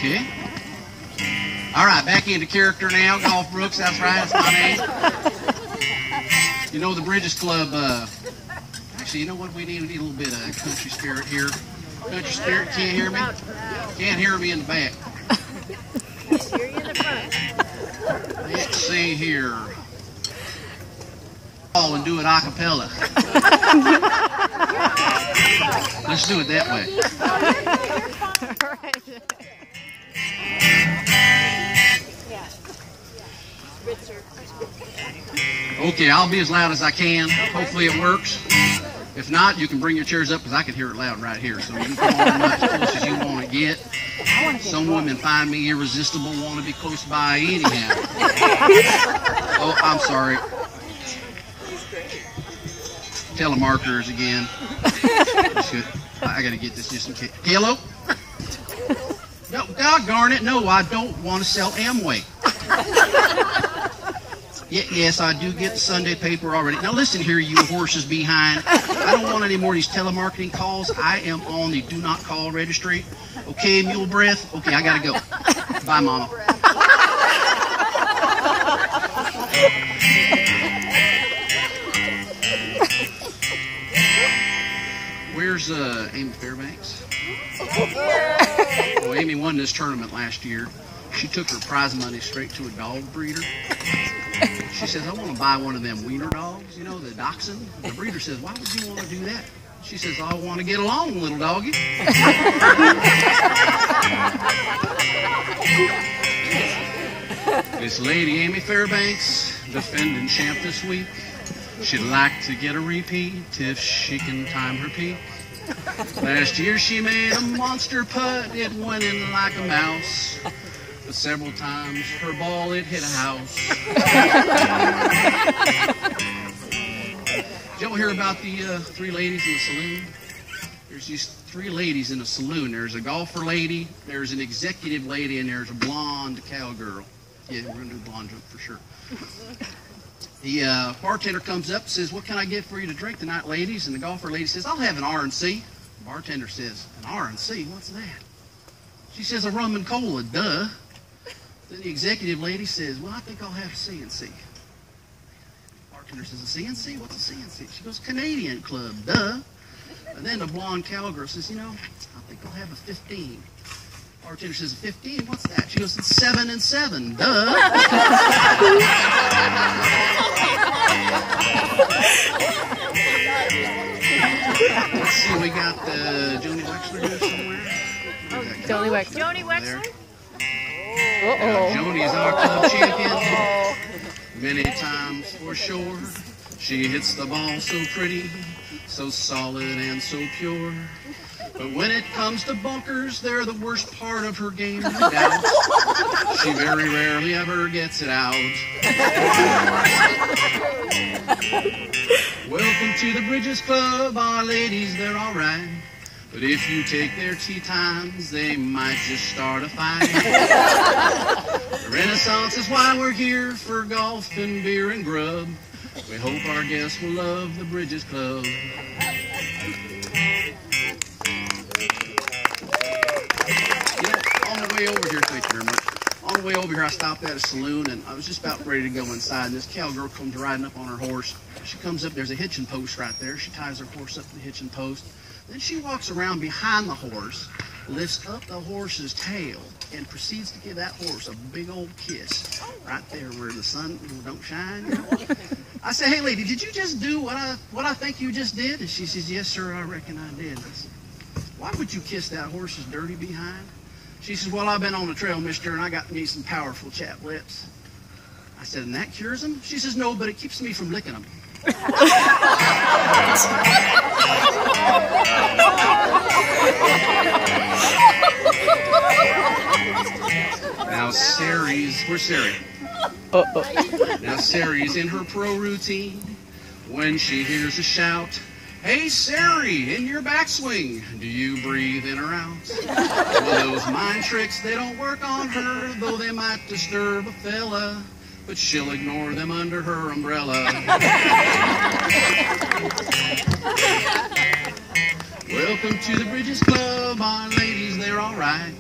Okay. All right, back into character now. Golf Brooks, that's right, that's my name. You know, the Bridges Club, actually, you know what we need? We need a little bit of country spirit here. Country spirit, can't hear me? Can't hear me in the back. Hear you in the front. Let's see here. Oh, and do it a cappella. Let's do it that way. Okay, I'll be as loud as I can. Hopefully it works. If not, you can bring your chairs up because I can hear it loud right here. So you can come on as close as you want to get. Some women find me irresistible, want to be close by anyhow. Oh, I'm sorry. Telemarketers again. I got to get this just in case. Hello? No, doggone it. No, I don't want to sell Amway. Yes, I do get the Sunday paper already. Now listen here, you horses behind. I don't want any more of these telemarketing calls. I am on the do not call registry. Okay, mule breath. Okay, I gotta go. Bye, Mama. Where's Amy Fairbanks? Well, Amy won this tournament last year. She took her prize money straight to a dog breeder. She says, I want to buy one of them wiener dogs, you know, the dachshund. The breeder says, why would you want to do that? She says, I want to get along, little doggy. This lady, Amy Fairbanks, defending champ this week. She'd like to get a repeat if she can time her peak. Last year she made a monster putt. It went in like a mouse. But several times her ball, it hit a house. Did y'all hear about the three ladies in the saloon? There's these three ladies in a saloon. There's a golfer lady, there's an executive lady, and there's a blonde cowgirl. Yeah, we're going to do a blonde joke for sure. The bartender comes up and says, what can I get for you to drink tonight, ladies? And the golfer lady says, I'll have an R&C. The bartender says, an R&C? What's that? She says, a rum and cola, duh. Then the executive lady says, well, I think I'll have a C&C. The bartender says, a C&C? What's a C&C? She goes, Canadian Club, duh. And then the blonde cowgirl says, you know, I think I'll have a 15. The bartender says, a 15? What's that? She goes, it's 7 and 7, duh. Let's see, we got Joni Wexler here somewhere. Joni Wexler. Joni Wexler? Joni's our club champion. Many times for sure. She hits the ball so pretty, so solid and so pure. But when it comes to bunkers, they're the worst part of her game, no doubt. She very rarely ever gets it out. Welcome to the Bridges Club. Our ladies, they're all right. But if you take their tea times, they might just start a fight. The Renaissance is why we're here, for golf and beer and grub. We hope our guests will love the Bridges Club. On the way over here, thank you very much. On the way over here, I stopped at a saloon, and I was just about ready to go inside, and this cowgirl comes riding up on her horse. She comes up, there's a hitching post right there. She ties her horse up to the hitching post. Then she walks around behind the horse, lifts up the horse's tail, and proceeds to give that horse a big old kiss right there where the sun don't shine. You know? I say, hey lady, did you just do what I think you just did? And she says, yes sir, I reckon I did. I said, why would you kiss that horse's dirty behind? She says, well, I've been on the trail, mister, and I got me some powerful chap lips. I said, and that cures them? She says, no, but it keeps me from licking them. Now Sari's, where's Sari? Now Sari's in her pro routine when she hears a shout, hey Sari, in your backswing, do you breathe in or out? Well, those mind tricks, they don't work on her, though they might disturb a fella. But she'll ignore them under her umbrella. Welcome to the Bridges Club. Our ladies, they're all right.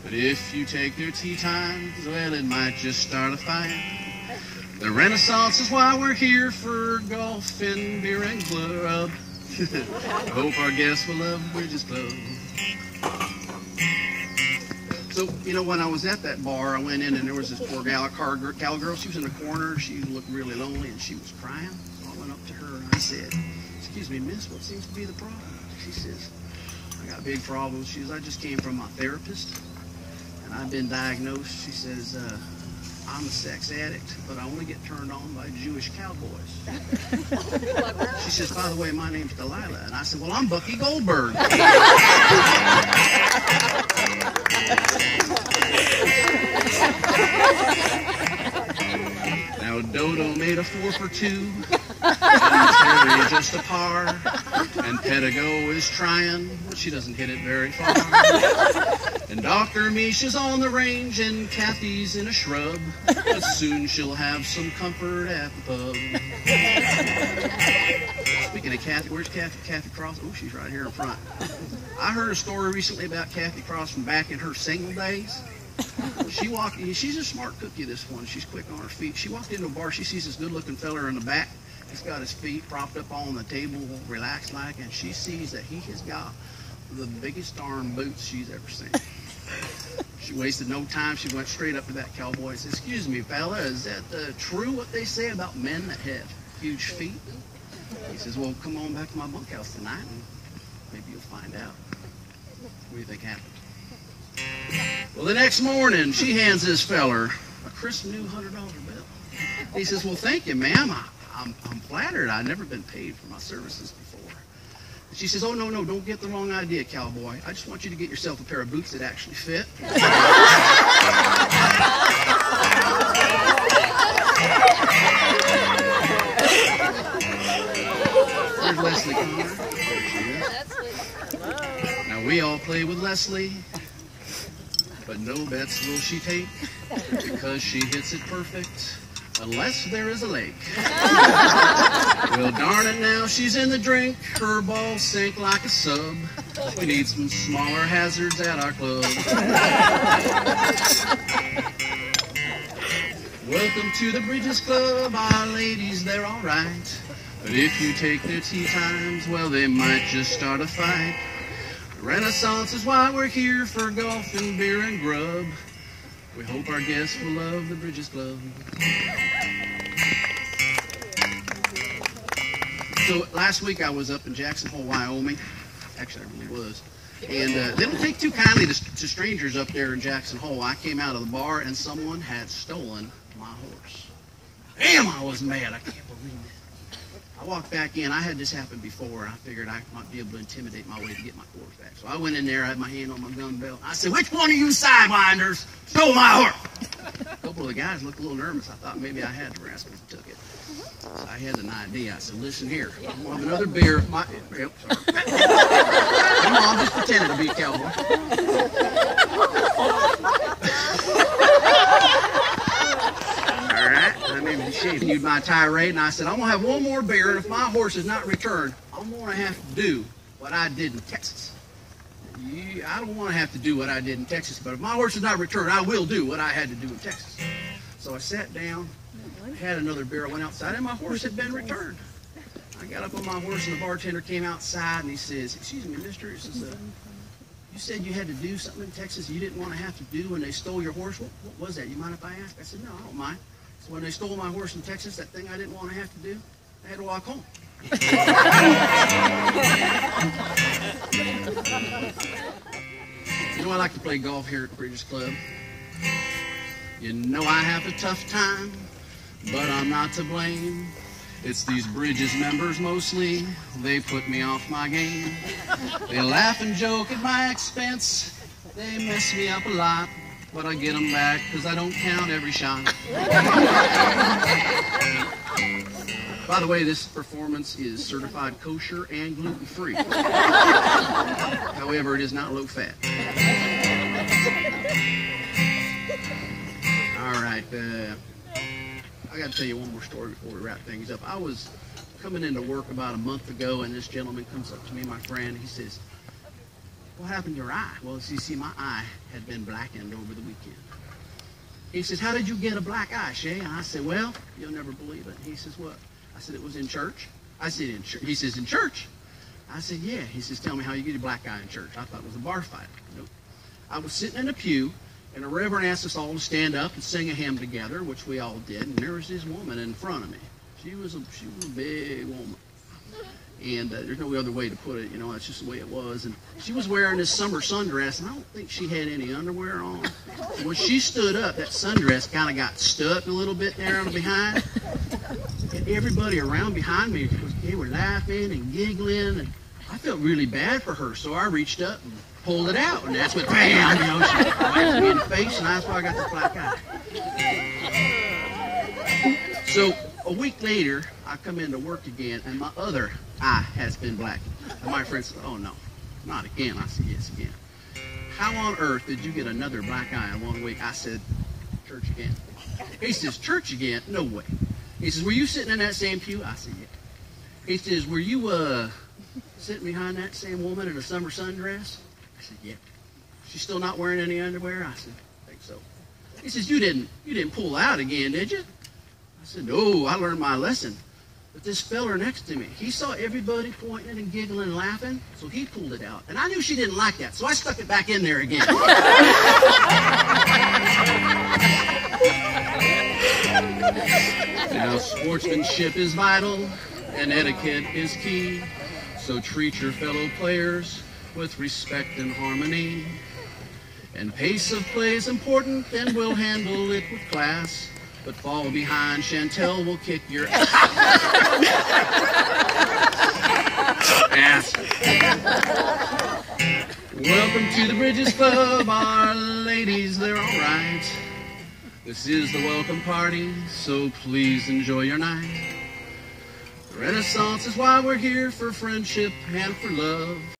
But if you take their tea times, well, it might just start a fight. The Renaissance is why we're here, for golf and beer and club. I hope our guests will love Bridges Club. So, you know, when I was at that bar, I went in and there was this poor cowgirl. She was in the corner. She looked really lonely and she was crying. So I went up to her and I said, "Excuse me, miss, what seems to be the problem?" She says, "I got a big problem." She says, "I just came from my therapist and I've been diagnosed." She says, "I'm a sex addict, but I only get turned on by Jewish cowboys." She says, "By the way, my name's Delilah." And I said, "Well, I'm Bucky Goldberg." Now Dodo made a 4 for 2, and Terry just a par, and Pedigo is trying, but she doesn't hit it very far. And Dr. Misha's on the range, and Kathy's in a shrub, but soon she'll have some comfort at the pub. Speaking of Kathy, where's Kathy? Kathy Cross? Oh, she's right here in front. I heard a story recently about Kathy Cross from back in her single days. She walked in, she's a smart cookie, this one. She's quick on her feet. She walked into a bar, she sees this good-looking fella in the back. He's got his feet propped up on the table, relaxed like, and she sees that he has got the biggest darn boots she's ever seen. She wasted no time. She went straight up to that cowboy and said, "Excuse me, fella, is that true what they say about men that have huge feet?" He says, "Well, come on back to my bunkhouse tonight and maybe you'll find out." What do you think happened? Well, the next morning, she hands this feller a crisp new $100 bill. He says, "Well, thank you, ma'am. I'm flattered. I've never been paid for my services before." And she says, "Oh, no, don't get the wrong idea, cowboy. I just want you to get yourself a pair of boots that actually fit." There's Leslie Connor. There she is. Now, we all play with Leslie, but no bets will she take, because she hits it perfect, unless there is a lake. Well, darn it, now she's in the drink. Her balls sink like a sub. We need some smaller hazards at our club. Welcome to the Bridges Club. Our ladies, they're all right. But if you take their tea times, well, they might just start a fight. The Renaissance is why we're here, for golf and beer and grub. We hope our guests will love the Bridges Club. So last week I was up in Jackson Hole, Wyoming. Actually, I really was. And they don't take too kindly to strangers up there in Jackson Hole. I came out of the bar and someone had stolen my horse. Damn, I was mad. I can't believe it. I walked back in. I had this happen before. I figured I might be able to intimidate my way to get my horse back. So I went in there. I had my hand on my gun belt. I said, "Which one of you sidewinders stole my horse?" A couple of the guys looked a little nervous. I thought maybe I had the rascals who took it. So I had an idea. I said, "Listen here. I'm going to have another beer." Yep, sorry. Come on, just pretending to be a cowboy. All right. I maybe continued my tirade, and I said, "I'm going to have one more beer, and if my horse is not returned, I'm going to have to do what I did in Texas." I don't want to have to do what I did in Texas, but if my horse is not returned, I will do what I had to do in Texas. So I sat down, had another beer, I went outside, and my horse had been returned. I got up on my horse, and the bartender came outside, and he says, "Excuse me, mister," he says, "you said you had to do something in Texas you didn't want to have to do when they stole your horse. What was that? You mind if I ask?" I said, "No, I don't mind." So when they stole my horse in Texas, that thing I didn't want to have to do, I had to walk home. You know, I like to play golf here at the Bridges Club. You know I have a tough time, but I'm not to blame. It's these Bridges members mostly, they put me off my game. They laugh and joke at my expense, they mess me up a lot, but I get them back because I don't count every shot. By the way, this performance is certified kosher and gluten-free. However, it is not low-fat. All right, I got to tell you one more story before we wrap things up. I was coming into work about a month ago, and this gentleman comes up to me, my friend. He says, what happened to your eye? Well, you see, my eye had been blackened over the weekend. He says, how did you get a black eye, Shay? And I said, well, you'll never believe it. He says, what? I said, it was in church. I said, in church. He says, in church? I said, yeah. He says, tell me how you get a black eye in church. I thought it was a bar fight. Nope. I was sitting in a pew, and the reverend asked us all to stand up and sing a hymn together, which we all did, and there was this woman in front of me. She was a big woman. And there's no other way to put it, you know, that's just the way it was. And she was wearing this summer sundress, and I don't think she had any underwear on. And when she stood up, that sundress kind of got stuck a little bit there on behind. And everybody around behind me, they were laughing and giggling, and I felt really bad for her. So I reached up and pulled it out, and that's what, bam, you know, she whacked me in the face, and that's why I got this black eye. So a week later, I come into work again, and my other eye has been blackened. And my friend said, oh no, not again. I said, yes, again. How on earth did you get another black eye in 1 week? I said, church again. He says, church again? No way. He says, were you sitting in that same pew? I said, yeah. He says, were you sitting behind that same woman in a summer sundress? I said, yeah. She's still not wearing any underwear? I said, I think so. He says, you didn't pull out again, did you? I said, no, I learned my lesson. But this feller next to me, he saw everybody pointing and giggling and laughing, so he pulled it out. And I knew she didn't like that, so I stuck it back in there again. Now, sportsmanship is vital, and etiquette is key. So treat your fellow players with respect and harmony. And pace of play is important, and we'll handle it with class. But fall behind, Chantel will kick your ass. Welcome to the Bridges Club, our ladies, they're all right. This is the welcome party, so please enjoy your night. Renaissance is why we're here, for friendship and for love.